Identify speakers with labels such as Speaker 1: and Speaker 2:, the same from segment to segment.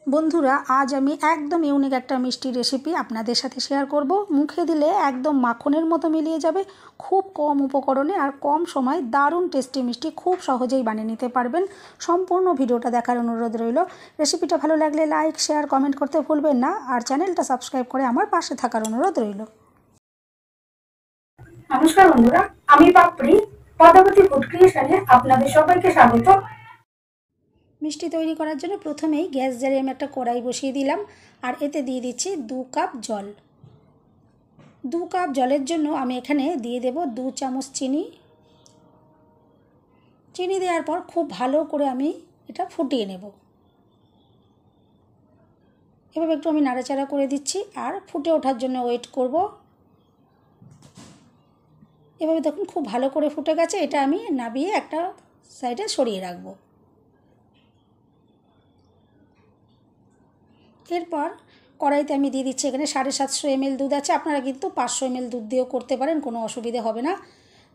Speaker 1: বন্ধুরা, আজ আমি একদম ইউনিক একটা মিষ্টি রেসিপি আপনাদের সাথে শেয়ার করব। মুখে দিলে একদম মাখনের মতো মিলিয়ে যাবে। খুব কম উপকরণে আর কম সময় দারুণ টেস্টি মিষ্টি খুব সহজেই বানিয়ে নিতে পারবেন। সম্পূর্ণ ভিডিওটা দেখার অনুরোধ রইল। রেসিপিটা ভালো লাগলে লাইক, শেয়ার, কমেন্ট করতে ভুলবেন না। আর চ্যানেলটা সাবস্ক্রাইব করে আমার পাশে থাকার অনুরোধ রইল।
Speaker 2: নমস্কার বন্ধুরা, আমি পাপড়ি পদ্মাবতী ফুড ক্রিয়েশনে আপনাদের সবাইকে স্বাগত।
Speaker 1: মিষ্টি তৈরি করার জন্য প্রথমেই গ্যাস জ্বালিয়ে আমি একটা কড়াই বসিয়ে দিলাম আর এতে দিয়ে দিচ্ছি 2 কাপ জল। 2 কাপ জলের জন্য আমি এখানে দিয়ে দেব 2 চামচ চিনি। চিনি দেওয়ার পর খুব ভালো করে আমি এটা ফুটিয়ে নেব। এভাবে একটু আমি নাড়াচাড়া করে দিচ্ছি আর ফুটে ওঠার জন্য ওয়েট করব। এভাবে দেখুন খুব ভালো করে ফুটে গেছে। এটা আমি নাবিয়ে একটা সাইডে সরিয়ে রাখবো। এরপর কড়াইতে আমি দিয়ে দিচ্ছি এখানে 750 ml দুধ আছে। আপনারা কিন্তু 500 ml দুধ দিয়েও করতে পারেন, কোনো অসুবিধে হবে না।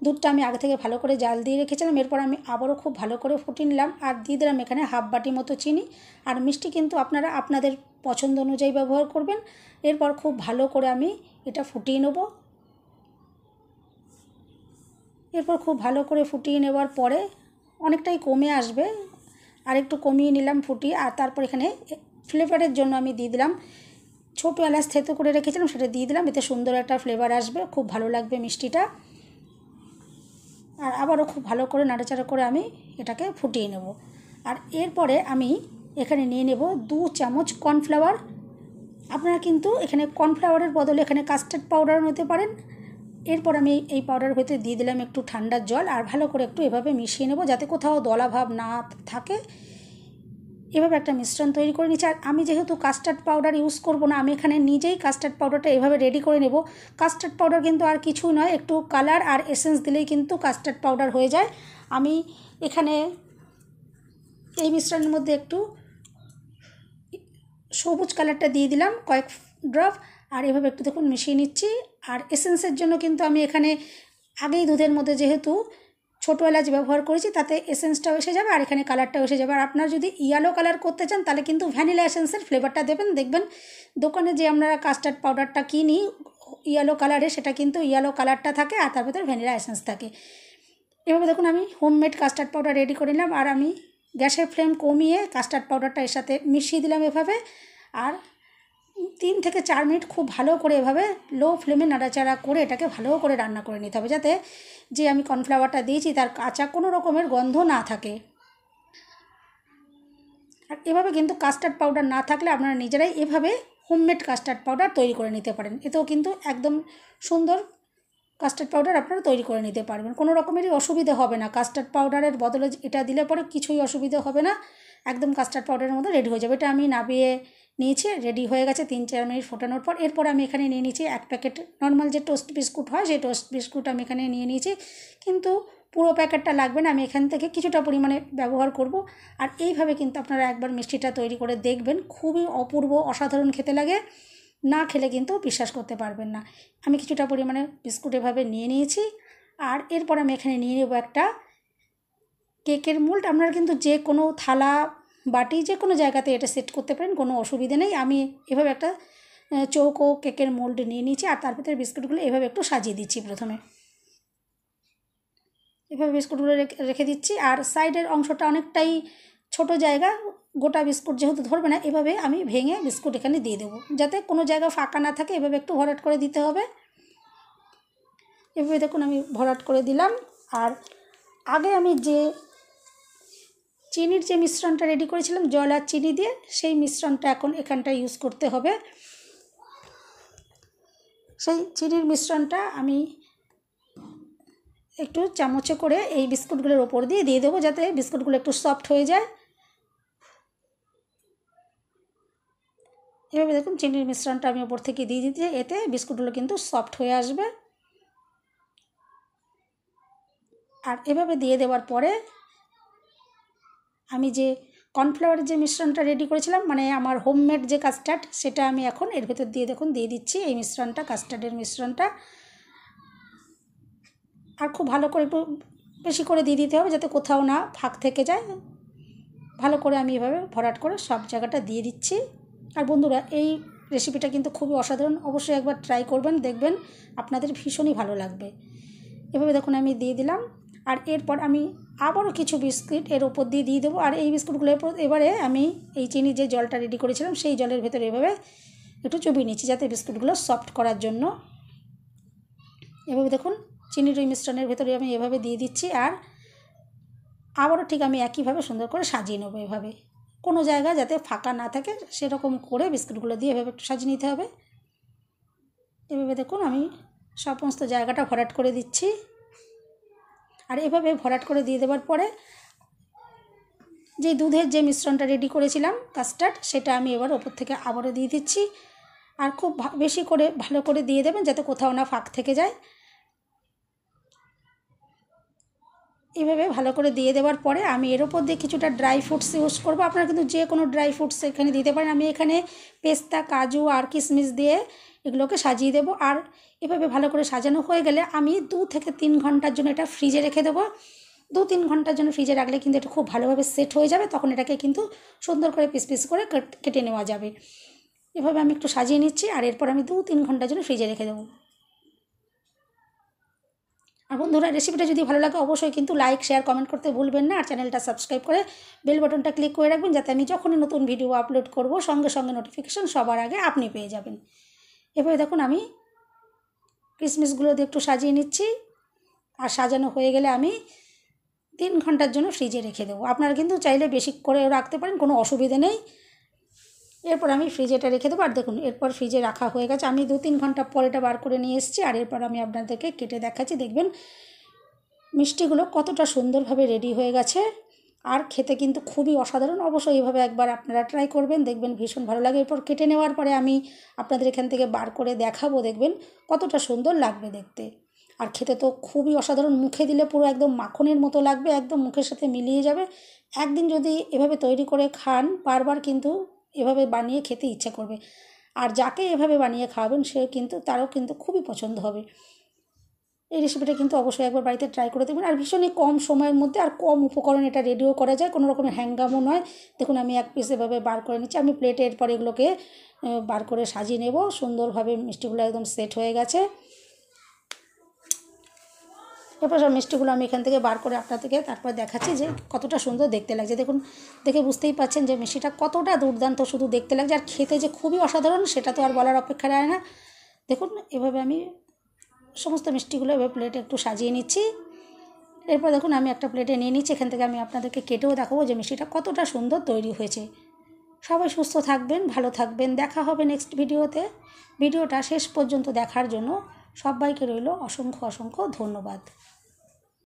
Speaker 1: দুধটা আমি আগে থেকে ভালো করে জাল দিয়ে রেখেছিলাম। এরপর আমি আবারও খুব ভালো করে ফুটিয়ে নিলাম আর দিয়ে দিলাম এখানে হাফ বাটি মতো চিনি। আর মিষ্টি কিন্তু আপনারা আপনাদের পছন্দ অনুযায়ী ব্যবহার করবেন। এরপর খুব ভালো করে আমি এটা ফুটিয়ে নেব। এরপর খুব ভালো করে ফুটিয়ে নেওয়ার পরে অনেকটাই কমে আসবে, আর একটু কমিয়ে নিলাম ফুটিয়ে। আর তারপর এখানে ফ্লেভারের জন্য আমি দিয়ে দিলাম ছোটো এলাচ থেতো করে রেখেছিলাম, সেটা দিয়ে দিলাম। এতে সুন্দর একটা ফ্লেভার আসবে, খুব ভালো লাগবে মিষ্টিটা। আর আবারও খুব ভালো করে নাড়াচাড়া করে আমি এটাকে ফুটিয়ে নেব। আর এরপরে আমি এখানে নিয়ে নেব 2 চামচ কর্নফ্লাওয়ার। আপনারা কিন্তু এখানে কর্নফ্লাওয়ারের বদলে এখানে কাস্টার্ড পাউডার নিতে পারেন। এরপর আমি এই পাউডার ভেতরে দিয়ে দিলাম একটু ঠান্ডা জল আর ভালো করে একটু এভাবে মিশিয়ে নেব যাতে কোথাও দলা ভাব না থাকে। এভাবে একটা মিশ্রণ তৈরি করে নিচ্ছি। আর আমি যেহেতু কাস্টার্ড পাউডার ইউজ করব না, আমি এখানে নিজেই কাস্টার্ড পাউডারটা এভাবে রেডি করে নেব। কাস্টার্ড পাউডার কিন্তু আর কিছুই নয়, একটু কালার আর এসেন্স দিলেই কিন্তু কাস্টার্ড পাউডার হয়ে যায়। আমি এখানে এই মিশ্রণের মধ্যে একটু সবুজ কালারটা দিয়ে দিলাম কয়েক ড্রপ, আর এভাবে একটু দেখুন মিশিয়ে নিচ্ছি। আর এসেন্সের জন্য কিন্তু আমি এখানে আগেই দুধের মধ্যে যেহেতু ছোটো এলাচ ব্যবহার করেছি, তাতে এসেন্সটাও এসে যাবে আর এখানে কালারটাও এসে যাবে। আর আপনারা যদি ইয়েলো কালার করতে চান তাহলে কিন্তু ভ্যানিলা এসেন্সের ফ্লেভারটা দেবেন। দেখবেন দোকানে যে আমরা কাস্টার্ড পাউডারটা কিনি ইয়েলো কালারে, সেটা কিন্তু ইয়েলো কালারটা থাকে আর তার ভেতরে ভ্যানিলা এসেন্স থাকে। এভাবে দেখুন আমি হোমমেড কাস্টার্ড পাউডার রেডি করে নিলাম। আর আমি গ্যাসের ফ্লেম কমিয়ে কাস্টার্ড পাউডারটা এর সাথে মিশিয়ে দিলাম এভাবে। আর 3 থেকে 4 মিনিট খুব ভালো করে এভাবে লো ফ্লেমে নাড়াচাড়া করে এটাকে ভালো করে রান্না করে নিতে হবে, যাতে যে আমি কর্নফ্লাওয়ারটা দিয়েছি তার কাঁচা কোনো রকমের গন্ধ না থাকে। আর এভাবে কিন্তু কাস্টার্ড পাউডার না থাকলে আপনারা নিজেরাই এভাবে হোমমেড কাস্টার্ড পাউডার তৈরি করে নিতে পারেন। এতেও কিন্তু একদম সুন্দর কাস্টার্ড পাউডার আপনারা তৈরি করে নিতে পারবেন, কোনো রকমেরই অসুবিধা হবে না। কাস্টার্ড পাউডারের বদলে এটা দিলে পরে কিছুই অসুবিধা হবে না, একদম কাস্টার্ড পাউডারের মতো রেডি হয়ে যাবে। এটা আমি নাবিয়ে নিয়েছি, রেডি হয়ে গেছে 3-4 মিনিট ফোটানোর পর। এরপর আমি এখানে নিয়ে নিয়েছি 1 প্যাকেট নর্মাল যে টোস্ট বিস্কুট হয়, সেই টোস্ট বিস্কুট আমি এখানে নিয়ে নিয়েছি। কিন্তু পুরো প্যাকেটটা লাগবে না, আমি এখান থেকে কিছুটা পরিমাণে ব্যবহার করব। আর এইভাবে কিন্তু আপনারা একবার মিষ্টিটা তৈরি করে দেখবেন, খুবই অপূর্ব অসাধারণ খেতে লাগে। না খেলে কিন্তু বিশ্বাস করতে পারবেন না। আমি কিছুটা পরিমাণে বিস্কুট এভাবে নিয়ে নিয়েছি। আর এরপর আমি এখানে নিয়ে নেব একটা কেকের মোল্ড। আপনারা কিন্তু যে কোনো থালা বাটি যে কোনো জায়গাতে এটা সেট করতে পারেন, কোনো অসুবিধা নেই। আমি এভাবে একটা চৌকো কেকের মোল্ড নিয়ে নিয়েছি আর তার ভিতরে বিস্কুটগুলো এভাবে একটু সাজিয়ে দিচ্ছি। প্রথমে এভাবে বিস্কুটগুলো রেখে দিচ্ছি। আর সাইডের অংশটা অনেকটাই ছোট জায়গা, গোটা বিস্কুট যেহেতু ধরবে না, এভাবে আমি ভেঙে বিস্কুট এখানে দিয়ে দেবো যাতে কোনো জায়গা ফাঁকা না থাকে। এভাবে একটু ভরাট করে দিতে হবে। এভাবে দেখুন আমি ভরাট করে দিলাম। আর আগে আমি যে চিনির যে মিশ্রণটা রেডি করেছিলাম জল আর চিনি দিয়ে, সেই মিশ্রণটা এখন এখানটা ইউজ করতে হবে। সেই চিনির মিশ্রণটা আমি একটু চামচে করে এই বিস্কুটগুলোর ওপর দিয়ে দেবো যাতে বিস্কুটগুলো একটু সফট হয়ে যায়। এভাবে দেখুন চিনির মিশ্রণটা আমি ওপর থেকে দিয়ে দিতে, এতে বিস্কুটগুলো কিন্তু সফট হয়ে আসবে। আর এভাবে দিয়ে দেওয়ার পরে আমি যে কর্নফ্লাওয়ারের যে মিশ্রণটা রেডি করেছিলাম, মানে আমার হোমমেড যে কাস্টার্ড, সেটা আমি এখন এর ভেতর দিয়ে দেখুন দিয়ে দিচ্ছি এই মিশ্রণটা, কাস্টার্ডের মিশ্রণটা। আর খুব ভালো করে একটু বেশি করে দিয়ে দিতে হবে যাতে কোথাও না ফাঁক থেকে যায়, ভালো করে আমি এভাবে ভরাট করে সব জায়গাটা দিয়ে দিচ্ছি। আর বন্ধুরা, এই রেসিপিটা কিন্তু খুবই অসাধারণ, অবশ্যই একবার ট্রাই করবেন, দেখবেন আপনাদের ভীষণই ভালো লাগবে। এভাবে দেখুন আমি দিয়ে দিলাম। আর এরপর আমি আবারও কিছু বিস্কিট এর ওপর দিয়ে দেবো। আর এই বিস্কুটগুলোর এবারে আমি এই চিনি যে জলটা রেডি করেছিলাম সেই জলের ভেতরে এভাবে একটু চুবিয়ে নিচ্ছি, যাতে বিস্কুটগুলো সফট করার জন্য। এভাবে দেখুন চিনির ওই মিশ্রণের ভেতরে আমি এভাবে দিয়ে দিচ্ছি। আর আবারও ঠিক আমি একইভাবে সুন্দর করে সাজিয়ে নেবো, এভাবে কোনো জায়গা যাতে ফাঁকা না থাকে সেরকম করে বিস্কুটগুলো দিয়ে এভাবে একটু সাজিয়ে নিতে হবে। এভাবে দেখুন আমি সমস্ত জায়গাটা ভরাট করে দিচ্ছি। আর এভাবে ভরাট করে দিয়ে দেওয়ার পরে যে দুধের যে মিশ্রণটা রেডি করেছিলাম কাস্টার্ড, সেটা আমি এবার ওপর থেকে আবারও দিয়ে দিচ্ছি। আর খুব বেশি করে ভালো করে দিয়ে দেবেন যাতে কোথাও না ফাঁক থেকে যায়। এভাবে ভালো করে দিয়ে দেওয়ার পরে আমি এর ওপর দিয়ে কিছুটা ড্রাই ফ্রুটস ইউজ করবো। আপনারা কিন্তু যে কোনো ড্রাই ফ্রুটস এখানে দিতে পারেন। আমি এখানে পেস্তা, কাজু আর কিশমিশ দিয়ে এগুলোকে সাজিয়ে দেবো। আর এভাবে ভালো করে সাজানো হয়ে গেলে আমি 2 থেকে 3 ঘন্টার জন্য এটা ফ্রিজে রেখে দেবো। 2-3 ঘন্টার জন্য ফ্রিজে রাখলে কিন্তু এটা খুব ভালোভাবে সেট হয়ে যাবে, তখন এটাকে কিন্তু সুন্দর করে পিস পিস করে কেটে নেওয়া যাবে। এভাবে আমি একটু সাজিয়ে নিচ্ছি। আর এরপর আমি 2-3 ঘন্টার জন্য ফ্রিজে রেখে দেবো। আর বন্ধুরা, রেসিপিটা যদি ভালো লাগে অবশ্যই কিন্তু লাইক, শেয়ার, কমেন্ট করতে ভুলবেন না। আর চ্যানেলটা সাবস্ক্রাইব করে বেল বাটনটা ক্লিক করে রাখবেন, যাতে আমি যখনই নতুন ভিডিও আপলোড করব সঙ্গে সঙ্গে নোটিফিকেশান সবার আগে আপনি পেয়ে যাবেন। এভাবে দেখুন আমি কিশমিশগুলো দিয়ে একটু সাজিয়ে নিচ্ছি। আর সাজানো হয়ে গেলে আমি 3 ঘন্টার জন্য ফ্রিজে রেখে দেবো। আপনারা কিন্তু চাইলে বেশি করে রাখতে পারেন, কোনো অসুবিধে নেই। এরপর আমি ফ্রিজেটা রেখে দেবো। আর দেখুন এরপর ফ্রিজে রাখা হয়ে গেছে, আমি 2-3 ঘন্টা পর এটা বার করে নিয়ে এসেছি। আর এরপর আমি আপনাদেরকে কেটে দেখাচ্ছি, দেখবেন মিষ্টিগুলো কতটা সুন্দরভাবে রেডি হয়ে গেছে। আর খেতে কিন্তু খুবই অসাধারণ। অবশ্যই এইভাবে একবার আপনারা ট্রাই করবেন, দেখবেন ভীষণ ভালো লাগে। এরপর কেটে নেওয়ার পরে আমি আপনাদের এখান থেকে বার করে দেখাবো, দেখবেন কতটা সুন্দর লাগবে দেখতে। আর খেতে তো খুবই অসাধারণ, মুখে দিলে পুরো একদম মাখনের মতো লাগবে, একদম মুখের সাথে মিলিয়ে যাবে। একদিন যদি এভাবে তৈরি করে খান, বারবার কিন্তু এভাবে বানিয়ে খেতে ইচ্ছা করবে। আর যাকে এভাবে বানিয়ে খাওয়াবেন সে কিন্তু তারও কিন্তু খুবই পছন্দ হবে। এই রেসিপিটা কিন্তু অবশ্যই একবার বাড়িতে ট্রাই করে দেখবেন। আর ভীষণই কম সময়ের মধ্যে আর কম উপকরণ এটা রেডিও করা যায়, কোনো রকমের হ্যাঙ্গামও নয়। দেখুন আমি এক পিস এভাবে বার করে নিচ্ছি। আমি প্লেটে এরপর এগুলোকে বার করে সাজিয়ে নেব। সুন্দরভাবে মিষ্টিগুলো একদম সেট হয়ে গেছে। এরপর সব মিষ্টিগুলো আমি এখান থেকে বার করে আপনাদেরকে তারপর দেখাচ্ছি যে কতটা সুন্দর দেখতে লাগছে। দেখুন দেখে বুঝতেই পাচ্ছেন যে মিষ্টিটা কতটা দুর্দান্ত শুধু দেখতে লাগছে, আর খেতে যে খুবই অসাধারণ সেটা তো আর বলার অপেক্ষা রাখে না। দেখুন এভাবে আমি সমস্ত মিষ্টিগুলো এভাবে প্লেটে একটু সাজিয়ে নিচ্ছি। এরপর দেখুন আমি একটা প্লেটে নিয়ে নিচ্ছি। এখান থেকে আমি আপনাদেরকে কেটেও দেখাবো যে মিষ্টিটা কতটা সুন্দর তৈরি হয়েছে। সবাই সুস্থ থাকবেন, ভালো থাকবেন। দেখা হবে নেক্সট ভিডিওতে। ভিডিওটা শেষ পর্যন্ত দেখার জন্য সবাইকে রইল অসংখ্য অসংখ্য ধন্যবাদ।